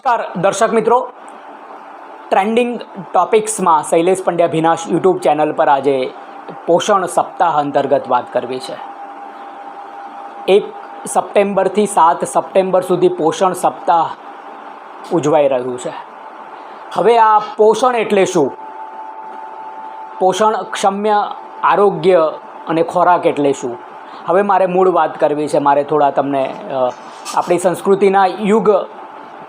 નમસ્કાર દર્શક મિત્રો, ટ્રેન્ડિંગ ટોપિક્સમાં શૈલેષ પંડ્યા ભીનાશ યુટ્યુબ ચેનલ પર આજે પોષણ સપ્તાહ અંતર્ગત વાત કરવી છે। 1 સપ્ટેમ્બરથી 7 સપ્ટેમ્બર સુધી પોષણ સપ્તાહ ઉજવાઈ રહ્યું છે। હવે આ પોષણ એટલે શું? પોષણ ક્ષમ્ય આરોગ્ય અને ખોરાક એટલે શું? હવે મારે મૂળ વાત કરવી છે। મારે થોડા તમને આપણી સંસ્કૃતિના યુગ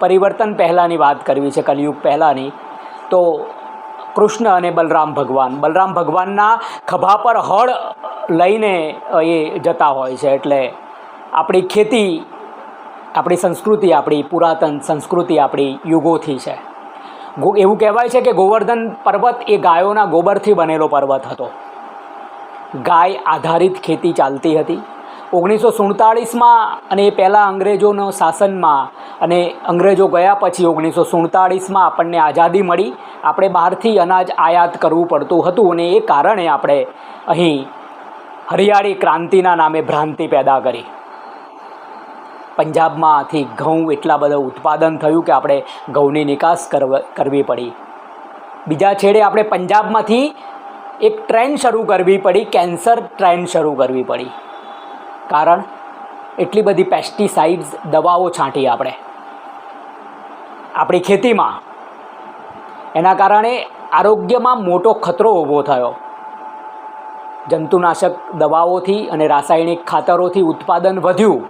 પરિવર્તન પહેલાંની વાત કરવી છે, કલયુગ પહેલાંની। તો કૃષ્ણ અને બલરામ ભગવાનના ખભા પર હળ લઈને એ જતા હોય છે। એટલે આપણી ખેતી, આપણી સંસ્કૃતિ, આપણી પુરાતન સંસ્કૃતિ આપણી યુગોથી છે। એવું કહેવાય છે કે ગોવર્ધન પર્વત એ ગાયોના ગોબરથી બનેલો પર્વત હતો। ગાય આધારિત ખેતી ચાલતી હતી। 1947માં અને એ પહેલાં અંગ્રેજોના શાસનમાં અને અંગ્રેજો ગયા પછી 1947માં આપણને આઝાદી મળી। આપણે બહારથી અનાજ આયાત કરવું પડતું હતું અને એ કારણે આપણે અહીં હરિયાળી ક્રાંતિના નામે ભ્રાંતિ પેદા કરી। પંજાબમાંથી ઘઉં એટલા બધા ઉત્પાદન થયું કે આપણે ઘઉંની નિકાસ કરવી પડી। બીજા છેડે આપણે પંજાબમાંથી એક ટ્રેન શરૂ કરવી પડી, કેન્સર ટ્રેન શરૂ કરવી પડી। કારણ એટલી બધી પેસ્ટિસાઇડ્સ દવાઓ છાંટી આપણે આપણી ખેતીમાં। એના કારણે આરોગ્યમાં મોટો ખતરો ઊભો થયો। જંતુનાશક દવાઓથી અને રાસાયણિક ખાતરોથી ઉત્પાદન વધ્યું।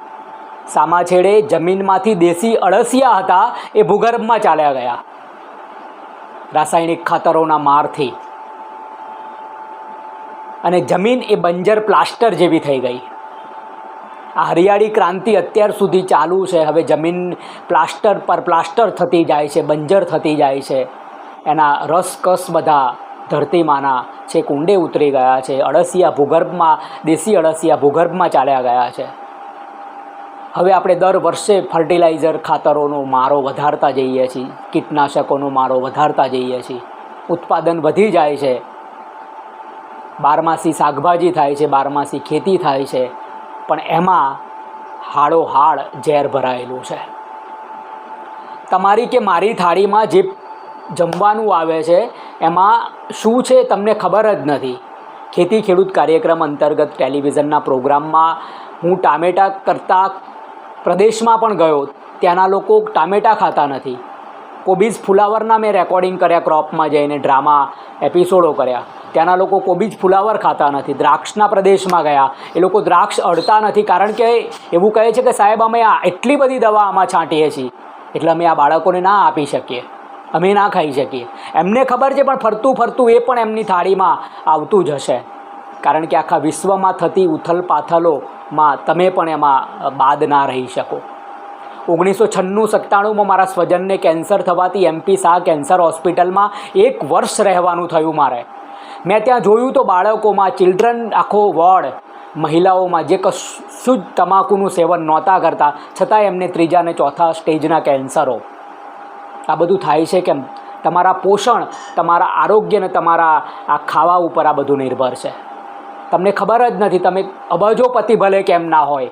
સામા છેડે જમીનમાંથી દેશી અળસિયા હતા એ ભૂગર્ભમાં ચાલ્યા ગયા રાસાયણિક ખાતરોના મારથી, અને જમીન એ બંજર પ્લાસ્ટર જેવી થઈ ગઈ। આ હરિયાળી ક્રાંતિ અત્યાર સુધી ચાલુ છે। હવે જમીન પ્લાસ્ટર પર પ્લાસ્ટર થતી જાય છે, બંજર થતી જાય છે। એના રસકસ બધા ધરતીમાંના છેક ઊંડે ઉતરી ગયા છે। અળસિયા ભૂગર્ભમાં, દેશી અળસિયા ભૂગર્ભમાં ચાલ્યા ગયા છે। હવે આપણે દર વર્ષે ફર્ટિલાઇઝર ખાતરોનો મારો વધારતા જઈએ છીએ, કીટનાશકોનો મારો વધારતા જઈએ છીએ। ઉત્પાદન વધી જાય છે, બારમાસી શાકભાજી થાય છે, બારમાસી ખેતી થાય છે, પણ એમાં હાડોહાડ ઝેર ભરાયેલું છે। તમારી કે મારી થાળીમાં જે જમવાનું આવે છે એમાં શું છે તમને ખબર જ નથી। ખેતી ખેડૂત કાર્યક્રમ અંતર્ગત ટેલિવિઝનના પ્રોગ્રામમાં હું ટામેટાં કરતા પ્રદેશમાં પણ ગયો। ત્યાંના લોકો ટામેટાં ખાતા નથી। કોબીજ ફુલાવરના મેં રેકોર્ડિંગ કર્યા, ક્રોપમાં જઈને ડ્રામા એપિસોડો કર્યા। ત્યાંના લોકો કોબીજ ફુલાવર ખાતા નથી। દ્રાક્ષના પ્રદેશમાં ગયા, એ લોકો દ્રાક્ષ અડતા નથી, કારણ કે એવું કહે છે કે સાહેબ અમે એટલી બધી દવા આમાં છાંટીએ છીએ એટલે અમે આ બાળકોને ના આપી શકીએ, અમે ના ખાઈ શકીએ। એમને ખબર છે, પણ ફરતું ફરતું એ પણ એમની થાળીમાં આવતું જ હશે, કારણ કે આખા વિશ્વમાં થતી ઉથલ પાથલોમાં તમે પણ એમાં બાદ ના રહી શકો। 1996-97માં મારા સ્વજનને કેન્સર થવાથી MP શાહ કેન્સર હોસ્પિટલમાં 1 વર્ષ રહેવાનું થયું મારે। મેં ત્યાં જોયું તો બાળકોમાં, ચિલ્ડ્રન આખો વોર્ડ, મહિલાઓમાં જે કશું જ તમાકુનું સેવન નહોતા કરતા, છતાં એમને 3જા અને 4થા સ્ટેજના કેન્સરો। આ બધું થાય છે કેમ? તમારા પોષણ, તમારા આરોગ્ય અને તમારા આ ખાવા ઉપર આ બધું નિર્ભર છે। તમને ખબર જ નથી। તમે અબજોપતિ ભલે કેમ ના હોય,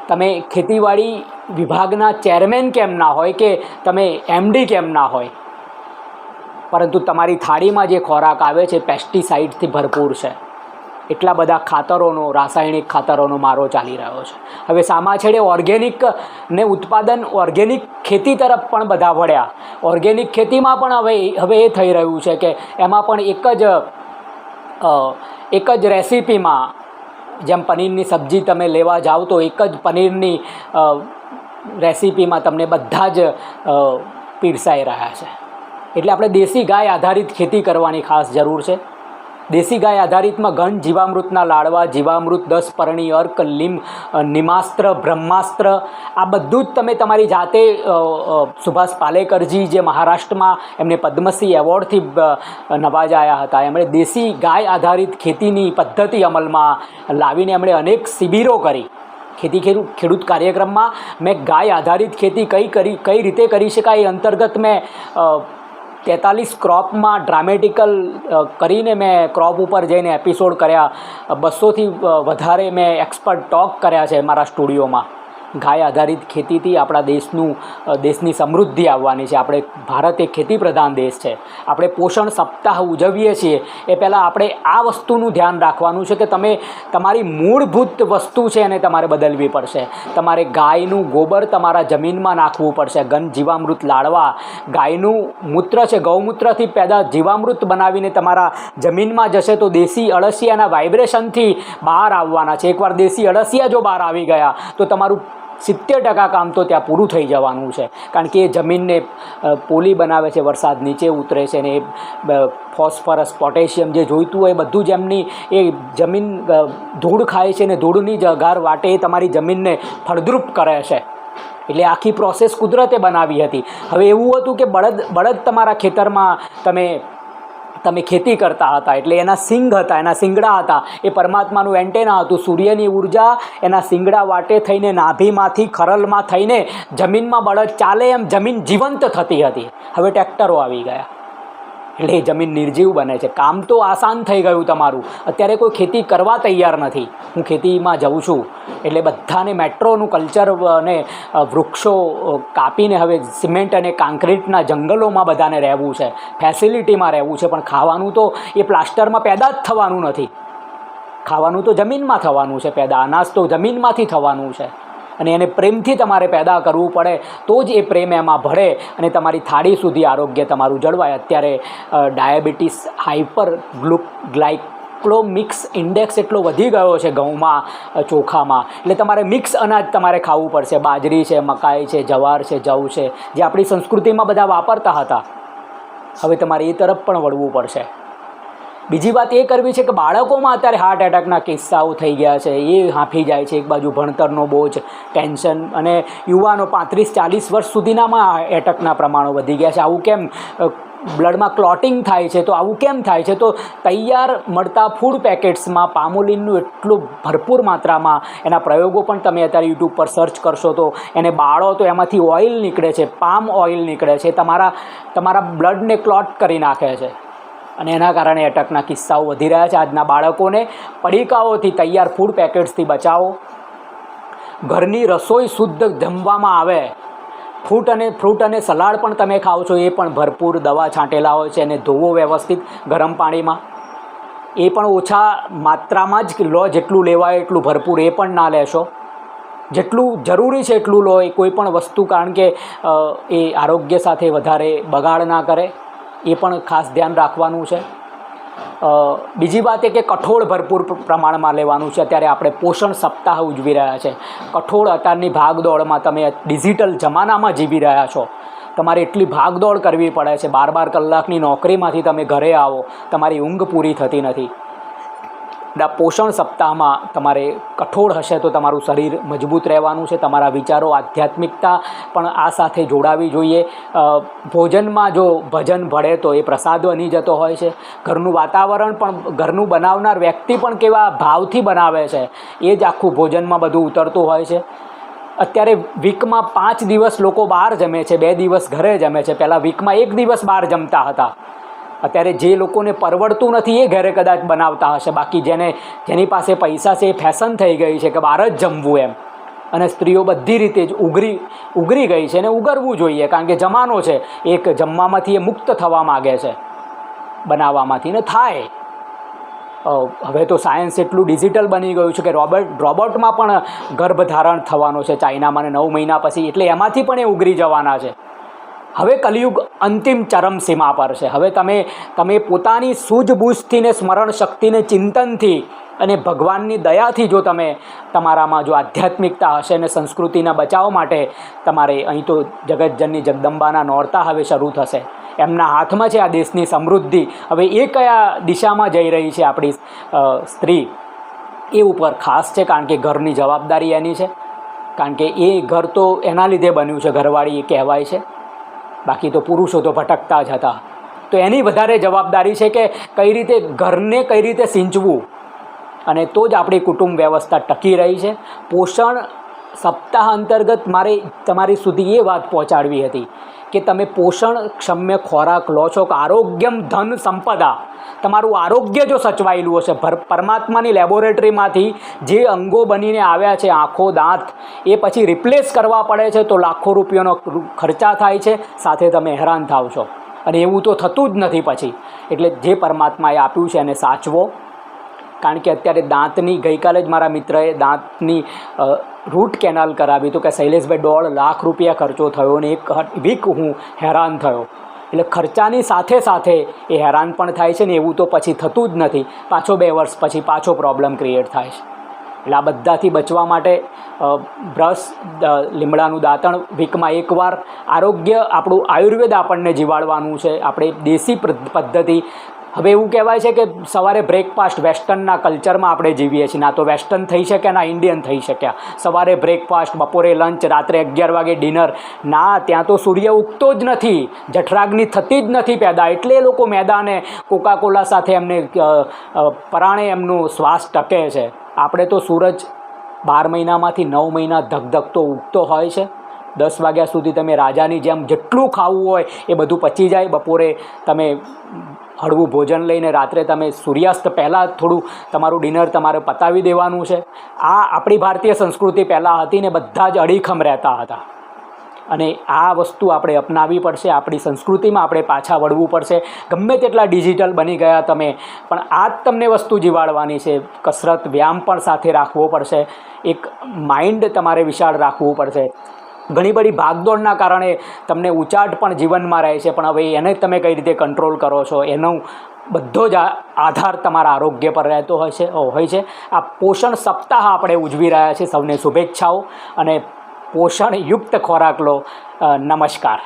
તમે ખેતીવાડી વિભાગના ચેરમેન કેમ ના હોય, કે તમે MD કેમ ના હોય, પરંતુ તમારી થાળીમાં જે ખોરાક આવે છે પેસ્ટિસાઇડથી ભરપૂર છે। એટલા બધા ખાતરોનો, રાસાયણિક ખાતરોનો મારો ચાલી રહ્યો છે। હવે સામા છેડે ઓર્ગેનિક ને ઉત્પાદન, ઓર્ગેનિક ખેતી તરફ પણ બધા વળ્યા। ઓર્ગેનિક ખેતીમાં પણ હવે એ થઈ રહ્યું છે કે એમાં પણ એક જ રેસીપીમાં, જેમ પનીરની સબ્જી તમે લેવા જાઓ તો એક જ પનીરની રેસીપીમાં તમને બધા જ પીરસાઈ રહ્યા છે। એટલે આપણે દેશી ગાય આધારિત ખેતી કરવાની ખાસ જરૂર છે। દેશી ગાય આધારિતમાં ઘન જીવામૃતના લાડવા, જીવામૃત, 10 પરણી અર્ક, નિમાસ્ત્ર, બ્રહ્માસ્ત્ર, આ બધું જ તમે તમારી જાતે, સુભાષ પાલેકરજી જે મહારાષ્ટ્રમાં એમને પદ્મશ્રી એવોર્ડથી નવાજાયા હતા, એમણે દેશી ગાય આધારિત ખેતીની પદ્ધતિ અમલમાં લાવીને એમણે અનેક શિબિરો કરી। ખેતી ખેડૂત કાર્યક્રમમાં મેં ગાય આધારિત ખેતી કઈ રીતે કરી શકાય એ અંતર્ગત મેં 43 ક્રોપમાં ડ્રામેટિકલ કરીને મેં ક્રોપ ઉપર જઈને એપિસોડ કર્યા। 200થી વધારે મેં એક્સપર્ટ ટોક કર્યા છે મારા સ્ટુડિયોમાં। ગાય આધારિત ખેતીથી આપણા દેશની સમૃદ્ધિ આવવાની છે. આપણે ભારત એક ખેતી પ્રધાન દેશ છે. આપણે પોષણ સપ્તાહ ઉજવીએ છીએ એ પહેલાં આપણે આ વસ્તુનું ધ્યાન રાખવાનું છે કે તમે તમારી મૂળભૂત વસ્તુ છે એને તમારે બદલવી પડશે. તમારે ગાયનું ગોબર તમારા જમીનમાં નાખવું પડશે. ઘન જીવામૃત લાડવા, ગાયનું મૂત્ર છે, ગૌમૂત્રથી પેદા જીવામૃત બનાવીને તમારા જમીનમાં જશે તો દેશી અળસિયાના વાઇબ્રેશનથી બહાર આવવાના છે. એકવાર દેશી અળસિયા જો બહાર આવી ગયા તો તમારું 70% કામ તો ત્યાં પૂરું થઈ જવાનું છે. કારણ કે એ જમીનને પોલી બનાવે છે, વરસાદ નીચે ઉતરે છે ને એ ફોસ્ફરસ, પોટેશિયમ જે જોઈતું હોય બધું જ એમની એ જમીન ધૂળ ખાય છે ને ધૂળની જગાર વાટે એ તમારી જમીનને ફળદ્રુપ કરે છે. એટલે આખી પ્રોસેસ કુદરતે બનાવી હતી. હવે એવું હતું કે બળદ તમારા ખેતરમાં તમે ખેતી કરતા હતા એટલે એના સિંગ હતા, એના શિંગડા હતા, એ પરમાત્માનું એન્ટેના હતું. સૂર્યની ઉર્જા એના શિંગડા વાટે થઈને નાભીમાંથી ખરલમાં થઈને જમીનમાં બળદ ચાલે એમ જમીન જીવંત થતી હતી. હવે ટ્રેક્ટરો આવી ગયા એટલે એ જમીન નિર્જીવ બને છે. કામ તો આસાન થઈ ગયું તમારું. અત્યારે કોઈ ખેતી કરવા તૈયાર નથી. હું ખેતીમાં જાઉં છું એટલે બધાને મેટ્રોનું કલ્ચર અને વૃક્ષો કાપીને હવે સિમેન્ટ અને કાંક્રીટના જંગલોમાં બધાને રહેવું છે, ફેસિલિટીમાં રહેવું છે. પણ ખાવાનું તો એ પ્લાસ્ટરમાં પેદા જ થવાનું નથી. ખાવાનું તો જમીનમાં થવાનું છે પેદા. અનાજ તો જમીનમાંથી થવાનું છે અને એને પ્રેમથી તમારે પેદા કરવું પડે તો જ એ પ્રેમ એમાં ભળે અને તમારી થાળી સુધી આરોગ્ય તમારું જળવાય. અત્યારે ડાયાબિટીસ, હાઇપર ગ્લાયકોમિક્સ ઇન્ડેક્સ એટલો વધી ગયો છે ઘઉંમાં, ચોખામાં. એટલે તમારે મિક્સ અનાજ તમારે ખાવું પડશે. બાજરી છે, મકાઈ છે, જવાર છે, જવ છે, જે આપણી સંસ્કૃતિમાં બધા વાપરતા હતા. હવે તમારે એ તરફ પણ વળવું પડશે. બીજી વાત એ કરવી છે કે બાળકોમાં અત્યારે હાર્ટ એટેકના કિસ્સાઓ થઈ ગયા છે. એ હાંફી જાય છે. એક બાજુ ભણતરનો બોજ, ટેન્શન, અને યુવાનો 35-40 વર્ષ સુધીનામાં એટેકના પ્રમાણો વધી ગયા છે. આવું કેમ? બ્લડમાં ક્લોટિંગ થાય છે. તો આવું કેમ થાય છે? તો તૈયાર મળતા ફૂડ પેકેટ્સમાં પામોલિનનું એટલું ભરપૂર માત્રામાં એના પ્રયોગો પણ તમે અત્યારે યુટ્યુબ પર સર્ચ કરશો તો એને બાળો તો એમાંથી ઓઇલ નીકળે છે, પામ ઓઇલ નીકળે છે. તમારા બ્લડને ક્લોટ કરી નાખે છે અને એના કારણે એટેકના કિસ્સાઓ વધી રહ્યા છે. આજના બાળકોને પડીકાઓથી, તૈયાર ફૂડ પેકેટ્સથી બચાવો. ઘરની રસોઈ શુદ્ધ જમવામાં આવે. ફ્રૂટ અને સલાડ પણ તમે ખાઓ છો એ પણ ભરપૂર દવા છાંટેલા હોય છે. એને ધોવો વ્યવસ્થિત ગરમ પાણીમાં. એ પણ ઓછા માત્રામાં જ લો. જેટલું લેવાય એટલું ભરપૂર એ પણ ના લેશો. જેટલું જરૂરી છે એટલું લો. એ કોઈ પણ વસ્તુ, કારણ કે એ આરોગ્ય સાથે વધારે બગાડ ના કરે એ પણ ખાસ ધ્યાન રાખવાનું છે. બીજી વાત એ કે કઠોળ ભરપૂર પ્રમાણમાં લેવાનું છે. અત્યારે આપણે પોષણ સપ્તાહ ઉજવી રહ્યા છે. કઠોળ, અત્યારની ભાગદોડમાં તમે ડિજિટલ જમાનામાં જીવી રહ્યા છો. તમારે એટલી ભાગદોડ કરવી પડે છે. 12 કલાકની નોકરીમાંથી તમે ઘરે આવો, તમારી ઊંઘ પૂરી થતી નથી. પોષણ સપ્તાહમાં તમારે કઠોળ હશે તો તમારું શરીર મજબૂત રહેવાનું છે. તમારા વિચારો, આધ્યાત્મિકતા પણ આ સાથે જોડાવી જોઈએ. ભોજનમાં જો ભજન ભળે તો એ પ્રસાદ બની જતો હોય છે. ઘરનું વાતાવરણ પણ, ઘરનું બનાવનાર વ્યક્તિ પણ કેવા ભાવથી બનાવે છે એ જ આખું ભોજનમાં બધું ઉતરતું હોય છે. અત્યારે વીકમાં 5 દિવસ લોકો બહાર જમે છે, 2 દિવસ ઘરે જમે છે. પહેલાં વીકમાં 1 દિવસ બહાર જમતા હતા. અત્યારે જે લોકોને પરવડતું નથી એ ઘરે કદાચ બનાવતા હશે. બાકી જેની પાસે પૈસા છે એ ફેશન થઈ ગઈ છે કે બહાર જ જમવું એમ. અને સ્ત્રીઓ બધી રીતે જ ઉગરી ગઈ છે ને ઉગરવું જોઈએ. કારણ કે જમાનો છે, એક જમવામાંથી એ મુક્ત થવા માગે છે, બનાવવામાંથી, ને થાય. હવે તો સાયન્સ એટલું ડિજિટલ બની ગયું છે કે રોબોટમાં પણ ગર્ભધારણ થવાનો છે ચાઇનામાં, 9 મહિના પછી. એટલે એમાંથી પણ એ ઉગરી જવાના છે. હવે કલિયુગ અંતિમ ચરમસીમા પર છે. હવે તમે પોતાની સૂઝબૂઝથી ને સ્મરણ શક્તિને ચિંતનથી અને ભગવાનની દયાથી જો તમે તમારામાં જો આધ્યાત્મિકતા હશે ને સંસ્કૃતિના બચાવ માટે તમારે, અહીં તો જગતજનની જગદંબાના નોરતા હવે શરૂ થશે. એમના હાથમાં છે આ દેશની સમૃદ્ધિ. હવે એ કયા દિશામાં જઈ રહી છે આપણી સ્ત્રી, એ ઉપર ખાસ છે. કારણ કે ઘરની જવાબદારી એની છે. કારણ કે એ ઘર તો એના લીધે બન્યું છે, ઘરવાળી એ કહેવાય છે. બાકી તો પુરુષો તો ભટકતા જ હતા. તો એની વધારે જવાબદારી છે કે કઈ રીતે ઘરને કઈ રીતે સિંચવું, અને તો જ આપણી કુટુંબ વ્યવસ્થા ટકી રહી છે. પોષણ સપ્તાહ અંતર્ગત મારે તમારી સુધી એ વાત પહોંચાડવી હતી કે તમે પોષણક્ષમ્ય ખોરાક લો છો કે આરોગ્યમ ધન સંપદા, તમારું આરોગ્ય જો સચવાયેલું હશે, પરમાત્માની લેબોરેટરીમાંથી જે અંગો બનીને આવ્યા છે, આંખો દાંત, એ પછી રિપ્લેસ કરવા પડે છે તો લાખો રૂપિયાનો ખર્ચા થાય છે, સાથે તમે હેરાન થાવ છો, અને એવું તો થતું જ નથી પછી. એટલે જે પરમાત્માએ આપ્યું છે એને સાચવો. કારણ કે અત્યારે દાંતની, ગઈકાલે જ મારા મિત્રએ દાંતની રૂટ કેનાલ કરાવી તો કે શૈલેષભાઈ 1.5 લાખ રૂપિયા ખર્ચો થયો અને 1 વીક હું હેરાન થયો. એટલે ખર્ચાની સાથે સાથે એ હેરાન પણ થાય છે ને એવું તો પછી થતું જ નથી, પાછો 2 વર્ષ પછી પાછો પ્રોબ્લેમ ક્રિએટ થાય છે. એટલે આ બધાથી બચવા માટે બ્રશ, લીમડાનું દાંતણ વીકમાં એકવાર, આરોગ્ય આપણું આયુર્વેદ આપણને જીવાડવાનું છે, આપણે દેશી પદ્ધતિ. હવે એવું કહેવાય છે કે સવારે બ્રેકફાસ્ટ, વેસ્ટર્નના કલ્ચરમાં આપણે જીવીએ છીએ, ના તો વેસ્ટર્ન થઈ શકે ના ઇન્ડિયન થઈ શક્યા. સવારે બ્રેકફાસ્ટ, બપોરે લંચ, રાત્રે 11 વાગે ડિનર. ના, ત્યાં તો સૂર્ય ઉગતો જ નથી, જઠરાગ્નિ થતી જ નથી પેદા, એટલે એ લોકો મેદાને કોકાકોલા સાથે એમને પરાણે એમનું શ્વાસ ટકે છે. આપણે તો સૂરજ 12 મહિનામાંથી 9 મહિના ધગધગતો ઉગતો હોય છે. 10 વાગ્યા સુધી તમે રાજાની જેમ જેટલું ખાવું હોય એ બધું પચી જાય. બપોરે તમે હળવું ભોજન લઈને રાત્રે તમે સૂર્યાસ્ત પહેલાં થોડું તમારું ડિનર તમારે પતાવી દેવાનું છે. આ આપણી ભારતીય સંસ્કૃતિ પહેલાં હતી ને બધા જ અડીખમ રહેતા હતા, અને આ વસ્તુ આપણે અપનાવવી પડશે. આપણી સંસ્કૃતિમાં આપણે પાછા વળવું પડશે. ગમે તેટલા ડિજિટલ બની ગયા તમે, પણ આ જ તમને વસ્તુ જીવાડવાની છે. કસરત, વ્યાયામ પણ સાથે રાખવો પડશે. એક માઇન્ડ તમારે વિશાળ રાખવું પડશે. ઘણી બધી ભાગદોડના કારણે તમને ઉચાટ પણ જીવનમાં રહે છે, પણ હવે એને તમે કઈ રીતે કંટ્રોલ કરો છો એનો બધો જ આધાર તમારા આરોગ્ય પર રહેતો હોય છે. આ પોષણ સપ્તાહ આપણે ઉજવી રહ્યા છીએ. સૌને શુભેચ્છાઓ અને પોષણયુક્ત ખોરાક લો. નમસ્કાર.